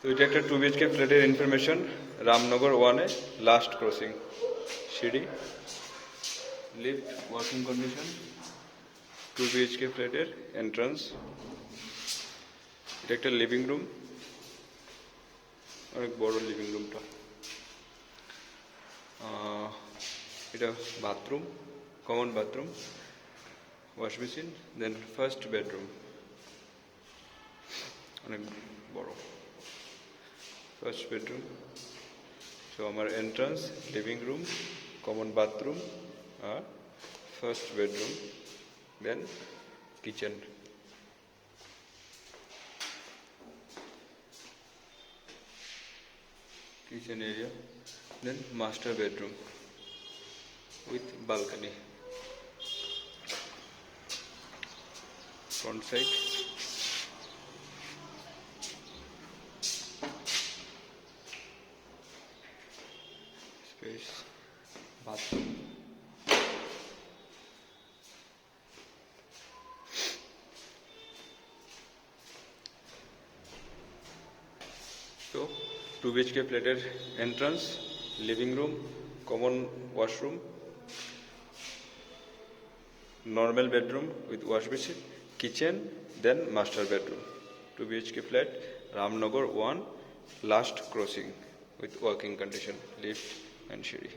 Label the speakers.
Speaker 1: তো এটা একটা 2 BHK ফ্ল্যাটের ইনফরমেশন, রামনগর 1-এ লাস্ট ক্রসিং, সিঁড়ি, লিফট, ওয়ার্কিং কন্ডিশন, 2 BHK ফ্ল্যাটের এন্ট্রান্স। এটা একটা লিভিং রুম, অনেক বড় লিভিং রুমটা। এটা bathroom, common bathroom, wash machine, then first bedroom, অনেক বড় ফার্স্ট বেডরুম। সো আমার entrance, living room, common bathroom আর first bedroom, then kitchen. Kitchen area, then master bedroom with balcony. Front side, space, bathroom. So 2 BHK ফ্ল্যাটের entrance, living room, common washroom, normal bedroom with wash basin, kitchen, then master bedroom. 2 BHK flat, Ramnagar 1, last crossing with working condition, lift and সিঁড়ি।